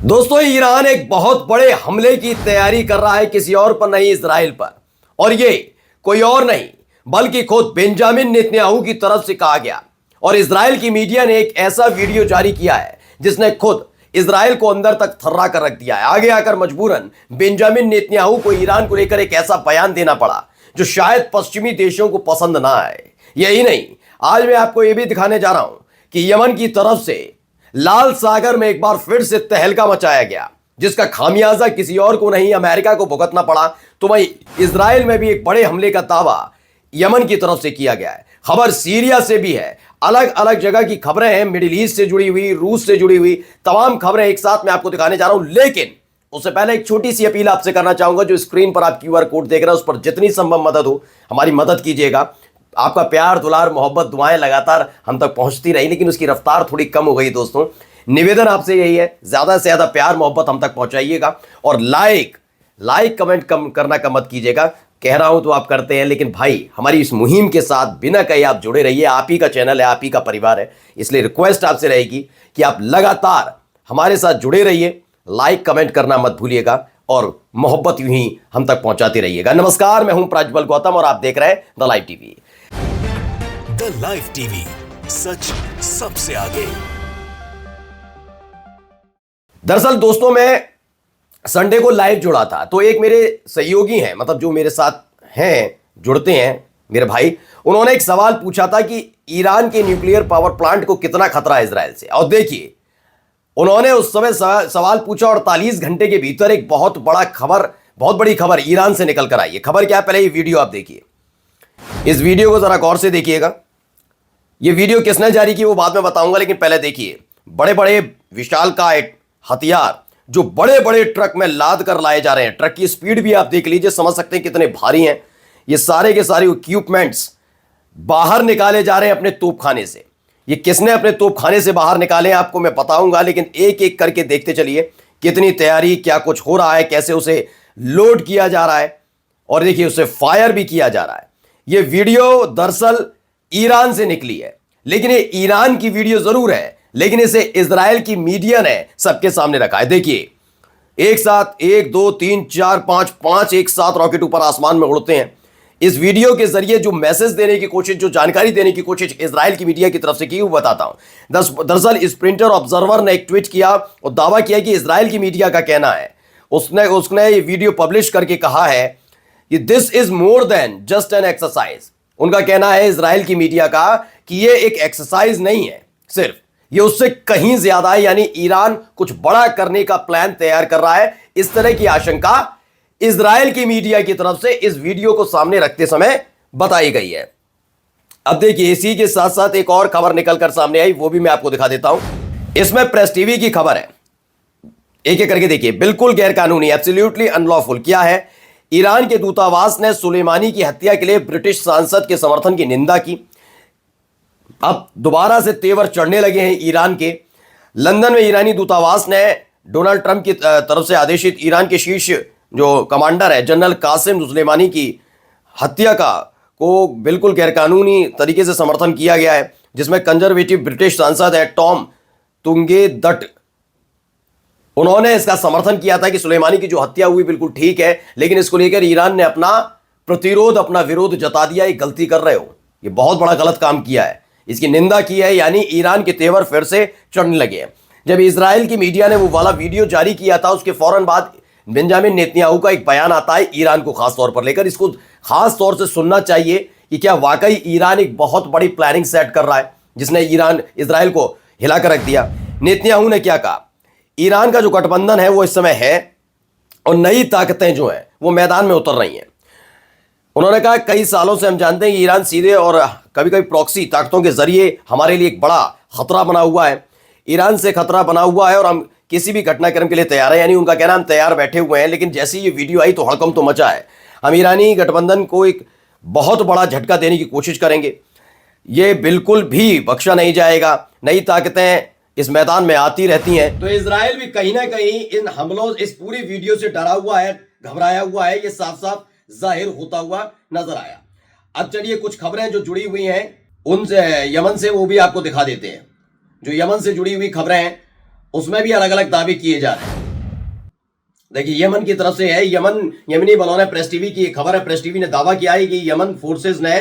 दोस्तों, ईरान एक बहुत बड़े हमले की तैयारी कर रहा है, किसी और पर नहीं, इजराइल पर। और ये कोई और नहीं बल्कि खुद बेंजामिन नेतन्याहू की तरफ से कहा गया। और इजराइल की मीडिया ने एक ऐसा वीडियो जारी किया है जिसने खुद इजराइल को अंदर तक थर्रा कर रख दिया है। आगे आकर मजबूरन बेंजामिन नेतन्याहू को ईरान को लेकर एक ऐसा बयान देना पड़ा जो शायद पश्चिमी देशों को पसंद ना आए। यही नहीं, आज मैं आपको यह भी दिखाने जा रहा हूं कि यमन की तरफ से लाल सागर में एक बार फिर से तहलका मचाया गया, जिसका खामियाजा किसी और को नहीं, अमेरिका को भुगतना पड़ा। तो वहीं इजराइल में भी एक बड़े हमले का दावा यमन की तरफ से किया गया है। खबर सीरिया से भी है, अलग अलग जगह की खबरें हैं, मिडिल ईस्ट से जुड़ी हुई, रूस से जुड़ी हुई, तमाम खबरें एक साथ मैं आपको दिखाने जा रहा हूं। लेकिन उससे पहले एक छोटी सी अपील आपसे करना चाहूंगा। जो स्क्रीन पर आप क्यूआर कोड देख रहे हैं उस पर जितनी संभव मदद हो हमारी मदद कीजिएगा। आपका प्यार, दुलार, मोहब्बत, दुआएं लगातार हम तक पहुंचती रही, लेकिन उसकी रफ्तार थोड़ी कम हो गई। दोस्तों, निवेदन आपसे यही है, ज्यादा से ज्यादा प्यार मोहब्बत हम तक पहुंचाइएगा। और लाइक कमेंट कम करना कम मत कीजिएगा। कह रहा हूं तो आप करते हैं, लेकिन भाई हमारी इस मुहिम के साथ बिना कहे आप जुड़े रहिए। आप ही का चैनल है, आप ही का परिवार है, इसलिए रिक्वेस्ट आपसे रहेगी कि आप लगातार हमारे साथ जुड़े रहिए। लाइक कमेंट करना मत भूलिएगा और मोहब्बत यूं ही हम तक पहुंचाते रहिएगा। नमस्कार, मैं हूं प्राज्वल गौतम और आप देख रहे हैं the live TV. The live TV, सच सबसे आगे। दरअसल दोस्तों, मैं संडे को लाइव जुड़ा था, तो एक मेरे सहयोगी हैं, मतलब जो मेरे साथ हैं, जुड़ते हैं मेरे भाई, उन्होंने एक सवाल पूछा था कि ईरान के न्यूक्लियर पावर प्लांट को कितना खतरा है इजराइल से। और देखिए, उन्होंने उस समय सवाल पूछा, 48 घंटे के भीतर एक बहुत बड़ी खबर ईरान से निकल कर आई है। खबर क्या है, पहले ये वीडियो आप देखिए। इस वीडियो को जरा गौर से देखिएगा। ये वीडियो किसने जारी की वो बाद में बताऊंगा, लेकिन पहले देखिए। बड़े बड़े विशालकाय हथियार जो बड़े बड़े ट्रक में लाद कर लाए जा रहे हैं। ट्रक की स्पीड भी आप देख लीजिए, समझ सकते हैं कितने भारी हैं। ये सारे के सारे इक्विपमेंट्स बाहर निकाले जा रहे हैं अपने तोपखाने से। ये किसने अपने तोपखाने से बाहर निकाले हैं आपको मैं बताऊंगा, लेकिन एक एक करके देखते चलिए कितनी तैयारी, क्या कुछ हो रहा है, कैसे उसे लोड किया जा रहा है और देखिए उसे फायर भी किया जा रहा है। ये वीडियो दरअसल ईरान से निकली है, लेकिन ये ईरान की वीडियो जरूर है, लेकिन इसे इजराइल की मीडिया ने सबके सामने रखा है। देखिए, एक साथ 1 2 3 4 5 एक साथ रॉकेट ऊपर आसमान में उड़ते हैं। इस वीडियो के जरिए जो मैसेज देने की कोशिश, जो जानकारी देने की कोशिश इजराइल की मीडिया की तरफ से की, वो बताता हूं। दरअसल स्प्रिंटर ऑब्जर्वर ने एक ट्वीट किया और दावा किया कि इजराइल की मीडिया का कहना है, उसने ये वीडियो पब्लिश करके कहा है कि this is more than just an exercise. उनका कहना है, इजराइल की मीडिया का, कि ये एक एक्सरसाइज नहीं है सिर्फ, ये उससे कहीं ज्यादा है, यानी ईरान कुछ बड़ा करने का प्लान तैयार कर रहा है। इस तरह की आशंका इजराइल की मीडिया की तरफ से इस वीडियो को सामने रखते समय बताई गई है। अब देखिए, इसी के साथ साथ एक और खबर निकलकर सामने आई, वो भी मैं आपको दिखा देता हूं। इसमें प्रेस टीवी की खबर है, एक एक करके देखिए। बिल्कुल गैरकानूनी, एब्सोल्युटली अनलॉफुल। क्या है, ईरान के दूतावास ने सुलेमानी की हत्या के लिए ब्रिटिश सांसद के समर्थन की निंदा की। अब दोबारा से तेवर चढ़ने लगे हैं ईरान के। लंदन में ईरानी दूतावास ने डोनाल्ड ट्रंप की तरफ से आदेशित ईरान के शीर्ष जो कमांडर है जनरल कासिम सुलेमानी की हत्या को बिल्कुल गैरकानूनी तरीके से समर्थन किया गया है, जिसमें कंजर्वेटिव ब्रिटिश सांसद है टॉम तुंगेदट, उन्होंने इसका समर्थन किया था कि सुलेमानी की जो हत्या हुई बिल्कुल ठीक है, लेकिन इसको लेकर ईरान ने अपना प्रतिरोध, अपना विरोध जता दिया। ये गलती कर रहे हो, ये बहुत बड़ा गलत काम किया है, इसकी निंदा की है, यानी ईरान के तेवर फिर से चढ़ने लगे हैं। जब इजराइल की मीडिया ने वो वाला वीडियो जारी किया था, उसके फौरन बाद बेंजामिन नेतन्याहू का एक बयान आता है ईरान को खास तौर पर लेकर। इसको खास तौर से सुनना चाहिए कि क्या वाकई ईरान एक बहुत बड़ी प्लानिंग सेट कर रहा है, जिसने इजराइल को हिलाकर रख दिया। नेतन्याहू ने क्या कहा, ईरान का जो गठबंधन है वो इस समय है और नई ताकतें जो हैं वो मैदान में उतर रही हैं। उन्होंने कहा, कई सालों से हम जानते हैं कि ईरान सीधे और कभी कभी प्रॉक्सी ताकतों के जरिए हमारे लिए एक बड़ा खतरा बना हुआ है। ईरान से खतरा बना हुआ है और हम किसी भी घटनाक्रम के लिए तैयार हैं, यानी उनका कहना हम तैयार बैठे हुए हैं। लेकिन जैसे ये वीडियो आई तो हड़कंप तो मचा है। हम ईरानी गठबंधन को एक बहुत बड़ा झटका देने की कोशिश करेंगे, ये बिल्कुल भी बख्शा नहीं जाएगा। नई ताकतें इस मैदान में आती रहती हैं। तो इजराइल भी कहीं ना कहीं इन हमलों, इस पूरी वीडियो से डरा हुआ है, घबराया हुआ है, ये साफ साफ जाहिर होता हुआ नजर आया। अब चलिए कुछ खबरें जो जुड़ी हुई हैं उनसे, यमन से, वो भी आपको दिखा देते हैं। जो यमन से जुड़ी हुई खबरें हैं उसमें भी अलग अलग दावे किए जा रहे हैं। देखिए यमन की तरफ से है, यमनी बलों ने, प्रेस टीवी की खबर है, प्रेस टीवी ने दावा किया है कि यमन फोर्सेस ने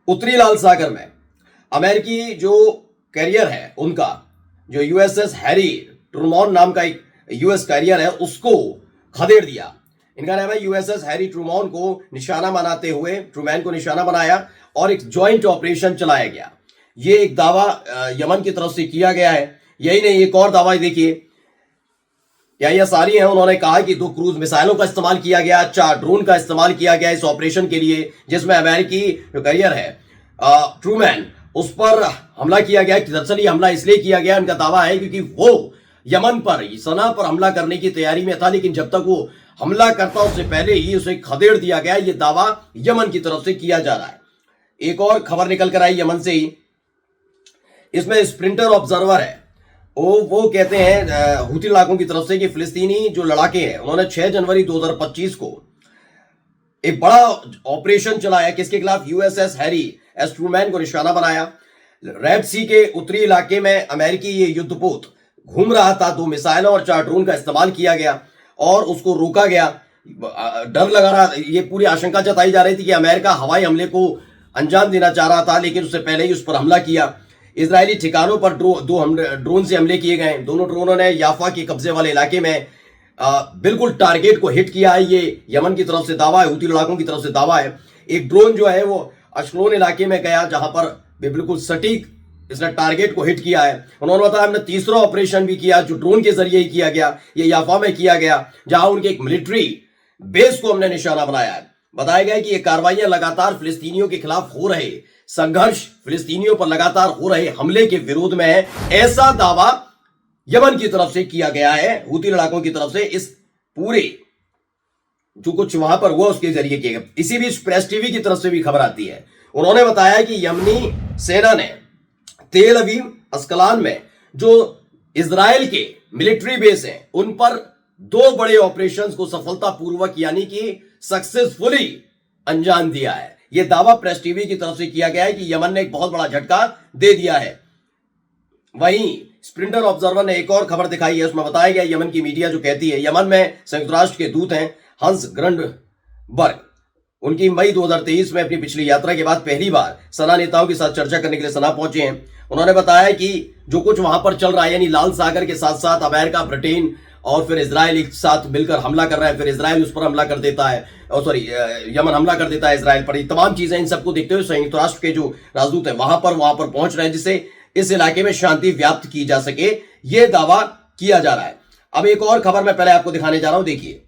उत्तरी लाल सागर में अमेरिकी जो कैरियर है उनका, जो यूएसएस हैरी ट्रूमैन नाम का एक यूएस कैरियर है, उसको खदेड़ दिया। इनका नाम है यूएसएस हैरी ट्रूमैन को निशाना बनाते हुए, ट्रूमैन को निशाना बनाया और एक ज्वाइंट ऑपरेशन चलाया गया। ये एक दावा यमन की तरफ से किया गया है। यही नहीं, एक और दावा देखिए, या सारी है, उन्होंने कहा कि 2 क्रूज मिसाइलों का इस्तेमाल किया गया, 4 ड्रोन का इस्तेमाल किया गया इस ऑपरेशन के लिए, जिसमें अमेरिकी जो कैरियर है ट्रूमैन, उस पर हमला किया गया। दरअसल ये हमला इसलिए किया गया, उनका दावा है क्योंकि वो यमन पर, सना पर हमला करने की तैयारी में था, लेकिन जब तक वो हमला करता उससे पहले ही उसे खदेड़ दिया गया। ये दावा यमन की तरफ से किया जा रहा है। एक और खबर निकल कर आई यमन से ही, इसमें स्प्रिंटर ऑब्जर्वर है, वो कहते हैं हूती इलाकों की तरफ से कि फिलिस्तीनी जो लड़ाके हैं उन्होंने 6 जनवरी 2025 को एक बड़ा ऑपरेशन चलाया। किसके खिलाफ? यूएसएस हैरी एस ट्रूमैन को निशाना बनाया। रेड सी के उत्तरी इलाके में अमेरिकी ये युद्धपोत घूम रहा था, 2 मिसाइलों और 4 ड्रोन का इस्तेमाल किया गया और उसको रोका गया। डर लगा रहा, ये पूरी आशंका जताई जा रही थी कि अमेरिका हवाई हमले को अंजाम देना चाह रहा था, लेकिन उससे पहले ही उस पर हमला किया। इजरायली ठिकानों पर 2 ड्रोन से हमले किए गए। दोनों ड्रोनों ने याफा के कब्जे वाले इलाके में बिल्कुल टारगेट को हिट किया है। ये यमन की तरफ से दावा है, हूती लड़ाकों की तरफ से दावा है। एक ड्रोन जो है वो अशक्लोन इलाके में गया, जहां पर बिल्कुल सटीक इसने टारगेट को हिट किया है। उन्होंने बताया हमने तीसरा ऑपरेशन भी किया जो ड्रोन के जरिए ही किया गया, ये याफा में किया गया, जहां उनके एक मिलिट्री बेस को हमने निशाना बनाया है। बताया गया कि ये कार्रवाइयां लगातार फिलिस्तीनियों के खिलाफ हो रहे संघर्ष, फिलिस्तीनियों पर लगातार हो रहे हमले के विरोध में है। ऐसा दावा यमन की तरफ से किया गया है, हूती लड़ाकों की तरफ से। इस पूरे जो कुछ वहां पर हुआ उसके जरिए किया गया। इसी बीच प्रेस टीवी की तरफ से भी खबर आती है, उन्होंने बताया कि यमनी सेना ने तेल अवीव, अस्कलान में जो इजराइल के मिलिट्री बेस हैं उन पर 2 बड़े ऑपरेशंस को सफलतापूर्वक यानी कि सक्सेसफुली अंजाम दिया है। यह दावा प्रेस टीवी की तरफ से किया गया है कि यमन ने एक बहुत बड़ा झटका दे दिया है। वहीं स्प्रिंटर ऑब्जर्वर ने एक और खबर दिखाई है, उसमें बताया गया यमन की मीडिया जो कहती है, यमन में संयुक्त राष्ट्र के दूत हैं हंस ग्रंडबर्ग, उनकी मई 2023 में अपनी पिछली यात्रा के बाद पहली बार सना नेताओं के साथ चर्चा करने के लिए सना पहुंचे हैं। उन्होंने बताया कि जो कुछ वहां पर चल रहा है, यानी लाल सागर के साथ साथ अमेरिका, ब्रिटेन और फिर इजराइल एक साथ मिलकर हमला कर रहा है, फिर इजराइल उस पर हमला कर देता है, और सॉरी यमन हमला कर देता है इजराइल पर। ये तमाम चीजें, इन सबको देखते हुए संयुक्त राष्ट्र के जो राजदूत है वहां पर पहुंच रहे हैं, जिससे इस इलाके में शांति व्याप्त की जा सके, यह दावा किया जा रहा है। अब एक और खबर मैं पहले आपको दिखाने जा रहा हूं, देखिए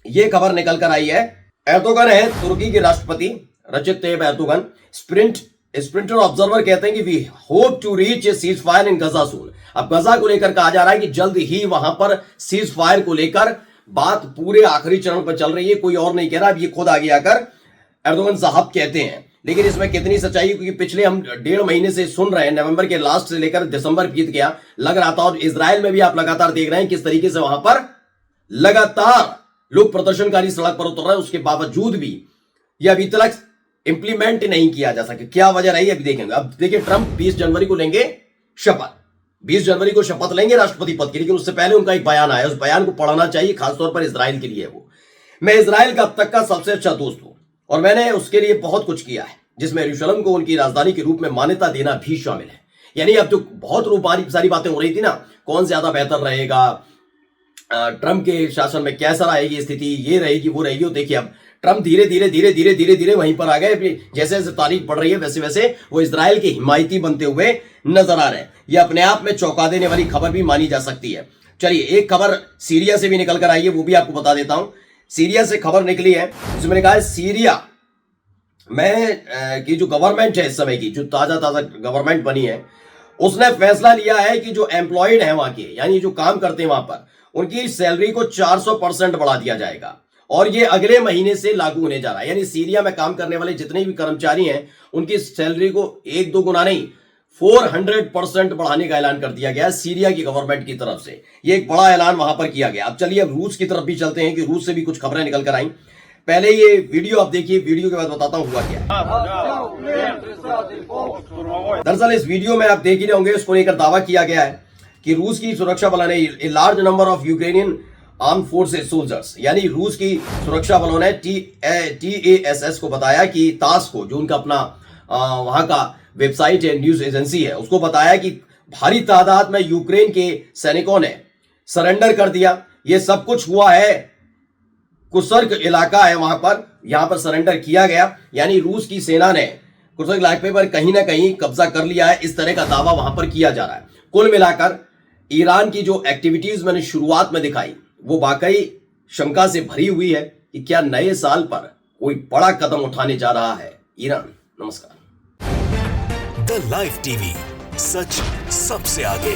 यह खबर निकल कर आई है। एर्दोगन है तुर्की के राष्ट्रपति Recep Tayyip Erdogan. Sprinter observer कहते हैं कि we hope to reach a ceasefire in Gaza soon. अब गजा को लेकर कहा जा रहा है कि जल्द ही वहां पर सीज फायर को लेकर बात पूरे आखिरी चरण पर चल रही है, कोई और नहीं कह रहा, अब ये खुद आगे आकर एर्दोगन साहब कहते हैं। लेकिन इसमें कितनी सच्चाई है, क्योंकि पिछले हम 1.5 महीने से सुन रहे हैं, नवंबर के लास्ट से लेकर दिसंबर बीत गया, लग रहा था। और इजराइल में भी आप लगातार देख रहे हैं किस तरीके से वहां पर लगातार लोग प्रदर्शनकारी सड़क पर उतर रहे हैं, उसके बावजूद भी यह अभी तक इंप्लीमेंट नहीं किया जा सके। क्या वजह रही अभी देखेंगे। अब देखिए ट्रंप 20 जनवरी को लेंगे शपथ, 20 जनवरी को शपथ लेंगे राष्ट्रपति पद की, लेकिन उससे पहले उनका एक बयान आया, उस बयान को पढ़ना चाहिए, खासतौर पर इजराइल के लिए। वो, मैं इजराइल का अब तक का सबसे अच्छा दोस्त हूं और मैंने उसके लिए बहुत कुछ किया है, जिसमें यरूशलेम को उनकी राजधानी के रूप में मान्यता देना भी शामिल है। यानी अब जो बहुत सारी बातें हो रही थी ना, कौन ज्यादा बेहतर रहेगा, ट्रंप के शासन में कैसा रहेगी स्थिति, ये रहेगी वो रहेगी, देखिए अब ट्रंप धीरे धीरे वहीं पर आ गए। जैसे जैसे तारीख बढ़ रही है वैसे वैसे वो इजराइल के हिमायती बनते हुए नजर आ रहे हैं। ये अपने आप में चौंका देने वाली खबर भी मानी जा सकती है। चलिए एक खबर सीरिया से भी निकल कर आई है, वो भी आपको बता देता हूं। सीरिया से खबर निकली है जिसमें कहा है सीरिया में की जो गवर्नमेंट है इस समय की, जो ताजा गवर्नमेंट बनी है, उसने फैसला लिया है कि जो एम्प्लॉयड है वहां के, यानी जो काम करते हैं वहां पर, उनकी सैलरी को 400% बढ़ा दिया जाएगा और ये अगले महीने से लागू होने जा रहा है। यानी सीरिया में काम करने वाले जितने भी कर्मचारी हैं उनकी सैलरी को 1-2 गुना नहीं 400% बढ़ाने का ऐलान कर दिया गया सीरिया की गवर्नमेंट की तरफ से। ये एक बड़ा ऐलान वहां पर किया गया। अब चलिए अब रूस की तरफ भी चलते हैं कि रूस से भी कुछ खबरें निकल कर आई। पहले ये वीडियो आप देखिए, वीडियो के बाद बताता हूं हुआ क्या है। दरअसल इस वीडियो में आप देख ही रहे होंगे, उसको लेकर दावा किया गया है कि रूस की सुरक्षा बलों ने a large number of Ukrainian arm forces soldiers, यानी रूस की सुरक्षा बलों ने TASS को बताया कि तास को, जो उनका अपना वहां का वेबसाइट है, न्यूज एजेंसी है, उसको बताया कि भारी तादाद में यूक्रेन के सैनिकों ने सरेंडर कर दिया। ये सब कुछ हुआ है, कुर्स्क इलाका है वहां पर, यहां पर सरेंडर किया गया, यानी रूस की सेना ने कुर्स्क इलाके पर कहीं ना कहीं कब्जा कर लिया है, इस तरह का दावा वहां पर किया जा रहा है। कुल मिलाकर ईरान की जो एक्टिविटीज मैंने शुरुआत में दिखाई वो वाकई शंका से भरी हुई है कि क्या नए साल पर कोई बड़ा कदम उठाने जा रहा है ईरान। नमस्कार। द लाइव टीवी, सच सबसे आगे।